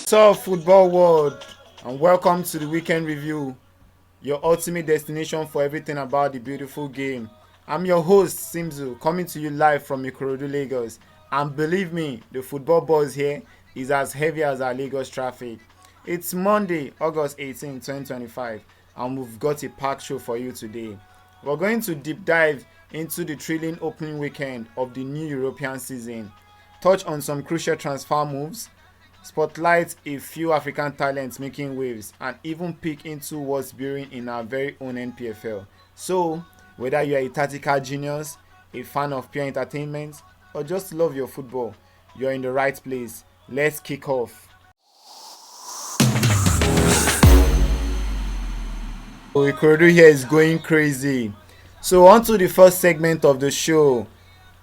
What's up, football world, and welcome to the weekend review, your ultimate destination for everything about the beautiful game. I'm your host, Simzu, coming to you live from Ikorodu, Lagos. And believe me, the football buzz here is as heavy as our Lagos traffic. It's Monday, August 18, 2025, and we've got a packed show for you today. We're going to deep dive into the thrilling opening weekend of the new European season, touch on some crucial transfer moves, spotlight a few African talents making waves, and even peek into what's brewing in our very own NPFL. So, whether you're a tactical genius, a fan of pure entertainment, or just love your football, you're in the right place. Let's kick off. So, Ikorodu here is going crazy. So, on to the first segment of the show.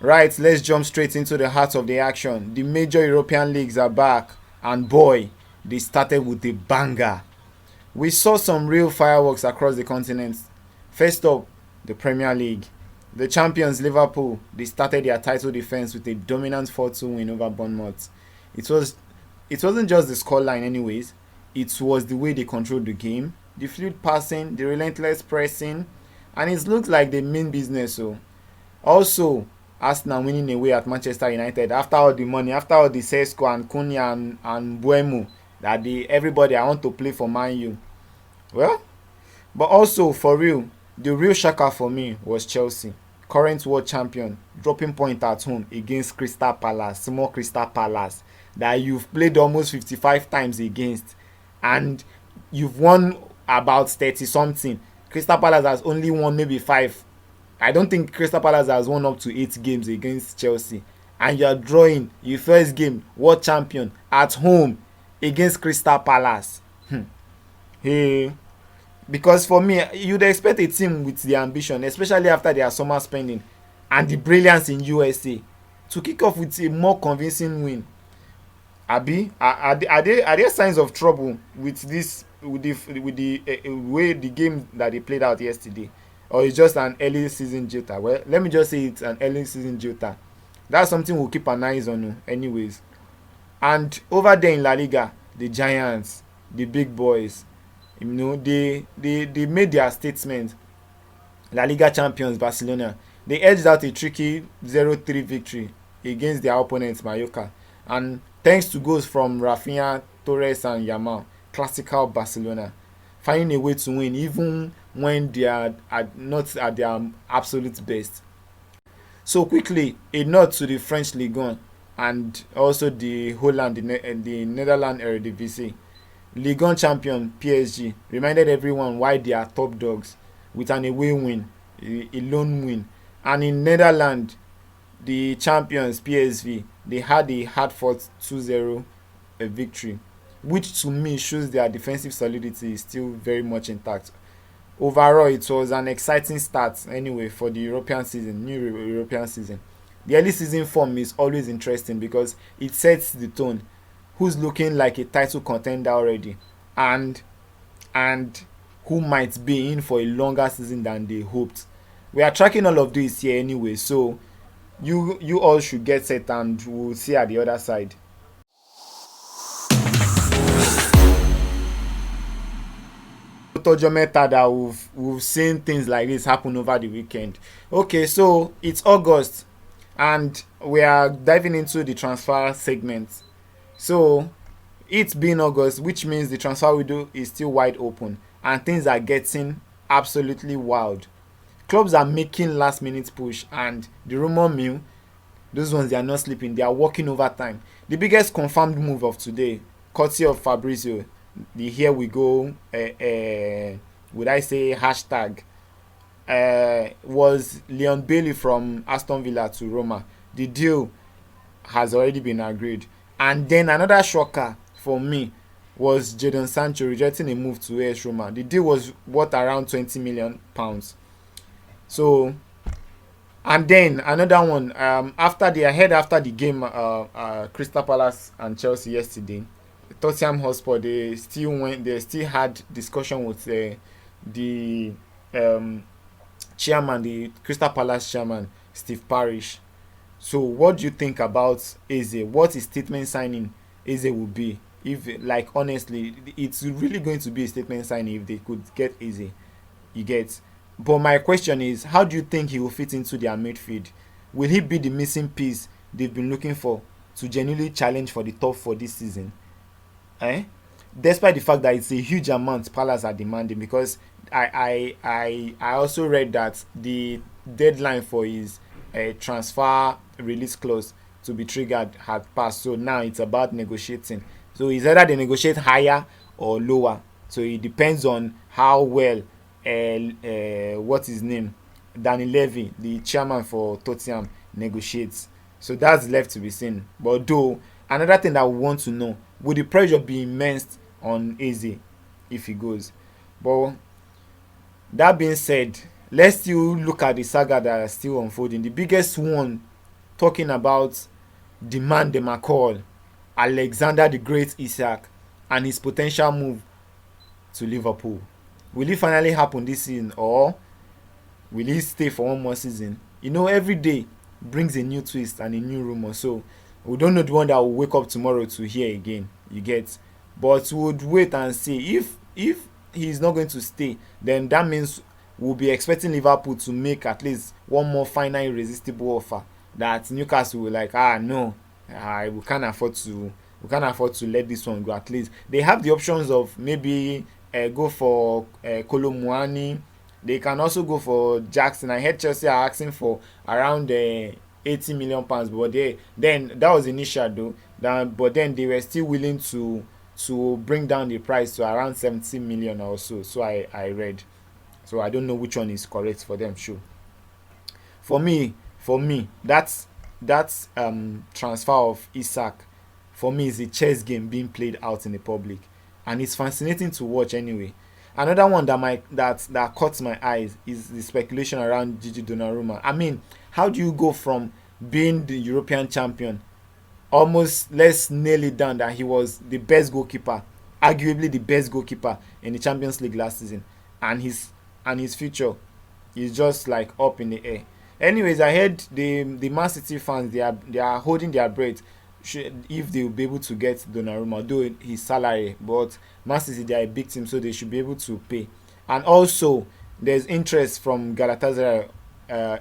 Right, let's jump straight into the heart of the action. The major European leagues are back, and boy, they started with a banger. We saw some real fireworks across the continent. First up, the Premier League. The champions Liverpool, they started their title defense with a dominant 4-2 win over Bournemouth. It was it wasn't just the scoreline anyways, it was the way they controlled the game, the fluid passing, the relentless pressing, and it looked like they mean business. So also, Arsenal winning away at Manchester United after all the money, after all the Sesko and Cunha and Buemo that everybody I want to play for Man U. Well, but also for real, the real shocker for me was Chelsea, current world champion, dropping point at home against Crystal Palace, small Crystal Palace that you've played almost 55 times against, and you've won about 30 something. Crystal Palace has only won maybe 5. I don't think Crystal Palace has won up to 8 games against Chelsea. And you're drawing your first game, world champion, at home against Crystal Palace. Hey. Because for me, you'd expect a team with the ambition, especially after their summer spending and the brilliance in USA, to kick off with a more convincing win. Abi, are there signs of trouble with this with the way the game that they played out yesterday, or it's just an early season jota? Well, let me just say it's an early season jota. That's something we'll keep an eye on, anyways. And over there in La Liga, the Giants, the big boys, they made their statement. La Liga champions Barcelona, they edged out a tricky 0-3 victory against their opponents Mallorca, and thanks to goals from Rafinha, Torres and Yamal, classical Barcelona, finding a way to win even when they are not at their absolute best. So quickly, a nod to the French Ligue 1 and also the Holland, the Netherlands Eredivisie. Ligue 1 champion PSG reminded everyone why they are top dogs with an away win, a lone win. And in Netherlands, the champions PSV, they had a hard-fought 2-0 victory, which to me shows their defensive solidity is still very much intact. Overall, it was an exciting start anyway for the European season, new European season. The early season form is always interesting because it sets the tone. Who's looking like a title contender already, and and who might be in for a longer season than they hoped. We are tracking all of this here anyway, so you all should get set and we'll see at the other side. Tojo meta that we've seen things like this happen over the weekend. Okay, so it's August and we are diving into the transfer segment. So it's been August, which means the transfer window is still wide open and things are getting absolutely wild. Clubs are making last minute push, and the rumor mill, those ones they are not sleeping, they are working overtime. The biggest confirmed move of today, courtesy of Fabrizio, the here we go, would I say hashtag, was Leon Bailey from Aston Villa to Roma. The deal has already been agreed. And then another shocker for me was Jadon Sancho rejecting a move to AS Roma. The deal was worth around £20 million. So, and then another one, after the game, Crystal Palace and Chelsea yesterday, Tottenham Hotspur, they still had discussion with the chairman, the Crystal Palace chairman, Steve Parish. So what do you think about Eze? What his statement signing Eze will be? If like honestly, it's really going to be a statement signing if they could get easy. You get. But my question is, how do you think he will fit into their midfield? Will he be the missing piece they've been looking for to genuinely challenge for the top four this season? Eh? Despite the fact that it's a huge amount Palace are demanding, because I also read that the deadline for his transfer release clause to be triggered had passed. So now it's about negotiating. So it's either they negotiate higher or lower. So it depends on how well what's his name, Danny Levy, the chairman for Tottenham, negotiates. So that's left to be seen. But though, another thing that we want to know, will the pressure be immense on Eze if he goes? But that being said, let's still look at the saga that are still unfolding. The biggest one, talking about the man dem a call, Alexander the Great Isak, and his potential move to Liverpool. Will it finally happen this season, or will he stay for one more season? You know, every day brings a new twist and a new rumor. So we don't know the one that will wake up tomorrow to hear again. You get, but we would wait and see. If he's not going to stay, then that means we'll be expecting Liverpool to make at least one more final irresistible offer that Newcastle will like. No, we can't afford to let this one go. At least they have the options of maybe go for Kolo. They can also go for Jackson. I heard Chelsea are asking for around 80 million pounds, but then that was initial though. But then they were still willing to bring down the price to around 70 million or so. So I read. So I don't know which one is correct for them. Sure. For me, that's transfer of Isak for me is a chess game being played out in the public, and it's fascinating to watch anyway. Another one that caught my eyes is the speculation around Gigi Donnarumma. I mean, how do you go from being the European champion, almost, let's nail it down that he was the best goalkeeper, arguably the best goalkeeper in the Champions League last season, and his future is just like up in the air. Anyways, I heard the Man City fans, they are holding their breath if they will be able to get Donnarumma, though his salary. But Man City, they are a big team, so they should be able to pay. And also, there's interest from Galatasaray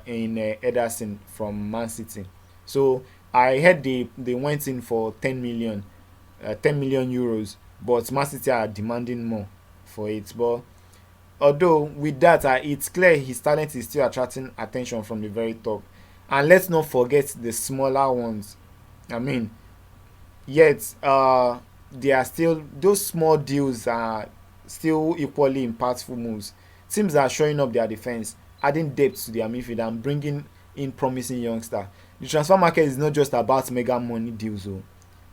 in Ederson from Man City. So I heard they went in for 10 million euros, but Man City are demanding more for it. But although with that, it's clear his talent is still attracting attention from the very top. And let's not forget the smaller ones. I mean, yet they are still, those small deals are still equally impactful moves. Teams are showing up their defense, adding depth to their midfield and bringing in promising youngster. The transfer market is not just about mega money deals, though.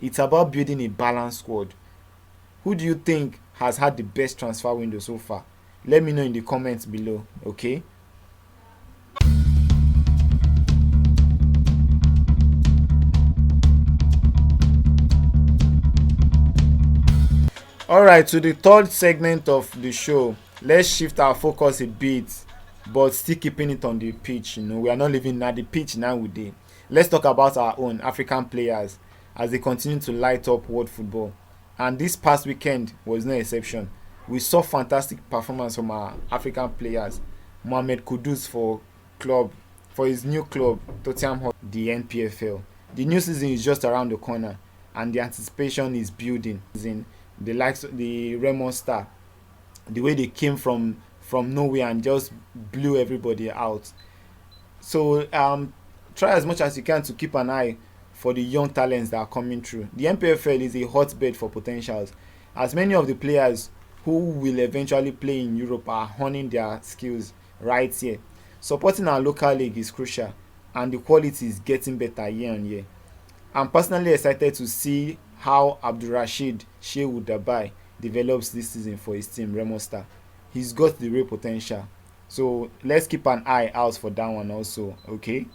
It's about building a balanced squad. Who do you think has had the best transfer window so far? Let me know in the comments below, okay? Alright, to the third segment of the show, let's shift our focus a bit, but still keeping it on the pitch. We are not living at the pitch nowadays. Let's talk about our own African players as they continue to light up world football. And this past weekend was no exception. We saw fantastic performance from our African players. Mohamed Kudus for his new club, Tottenham Hotspur, the NPFL. The new season is just around the corner, and the anticipation is building. The likes of the Remo Star, the way they came from nowhere and just blew everybody out. So try as much as you can to keep an eye for the young talents that are coming through. The MPFL is a hotbed for potentials, as many of the players who will eventually play in Europe are honing their skills right here. Supporting our local league is crucial, and the quality is getting better year on year. I'm personally excited to see how Abdulrasheed Shehu Dabai develops this season for his team, Remo Star. He's got the real potential. So let's keep an eye out for that one also, okay?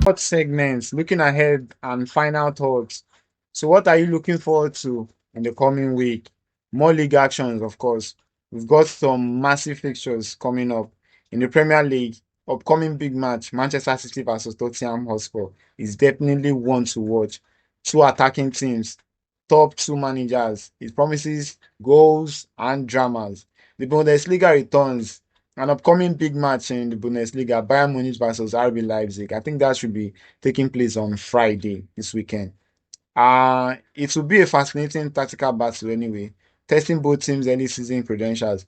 Fourth segments, looking ahead and final thoughts. So what are you looking forward to in the coming week? More league actions, of course. We've got some massive fixtures coming up in the Premier League. upcoming big match, Manchester City versus Tottenham Hotspur, is definitely one to watch. Two attacking teams, top two managers. It promises goals and dramas. The Bundesliga returns. An upcoming big match in the Bundesliga, Bayern Munich versus RB Leipzig. I think that should be taking place on Friday this weekend. It will be a fascinating tactical battle anyway, testing both teams' early season credentials.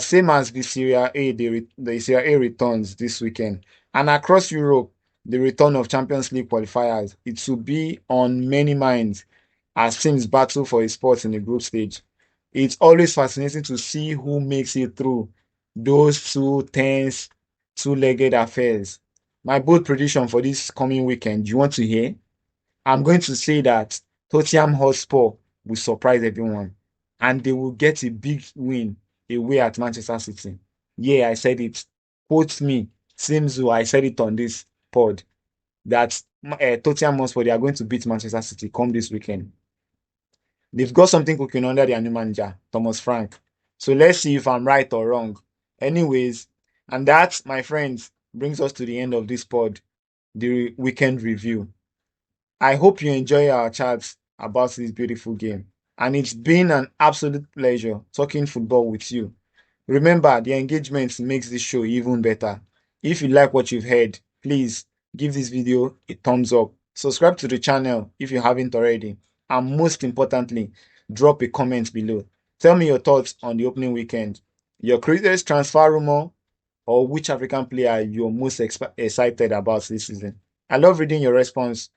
Same as the Serie A, the Serie A returns this weekend, and across Europe, the return of Champions League qualifiers. It will be on many minds as teams battle for a spot in the group stage. It's always fascinating to see who makes it through those two tense, two-legged affairs. My bold prediction for this coming weekend, you want to hear? I'm going to say that Tottenham Hotspur will surprise everyone and they will get a big win away at Manchester City. Yeah, I said it. Quote me, Simzu, I said it on this pod that Tottenham Hotspur, they are going to beat Manchester City come this weekend. They've got something cooking under their new manager, Thomas Frank. So let's see if I'm right or wrong. Anyways, and that, my friends, brings us to the end of this pod, the weekend review. I hope you enjoy our chats about this beautiful game. And it's been an absolute pleasure talking football with you. Remember, the engagement makes this show even better. If you like what you've heard, please give this video a thumbs up. Subscribe to the channel if you haven't already. And most importantly, drop a comment below. Tell me your thoughts on the opening weekend, your craziest transfer rumor, or which African player you're most excited about this season. I love reading your response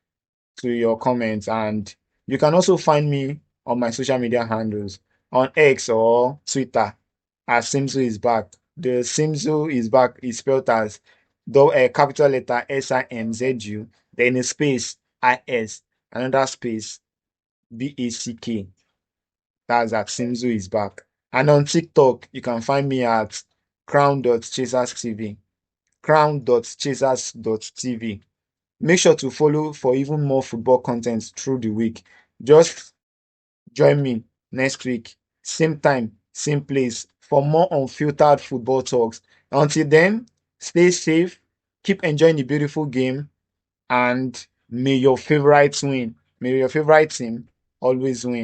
to your comments, and you can also find me on my social media handles on X or Twitter as Simzu is back. The Simzu is back is spelled as though a capital letter SIMZU, then a space IS, another space BACK. That's at Simzu is back. And on TikTok, you can find me at crown.chaserstv. Crown.chasers.tv. Make sure to follow for even more football content through the week. Just join me next week, same time, same place, for more unfiltered football talks. Until then, stay safe, keep enjoying the beautiful game, and may your favorite win. May your favorite team always win.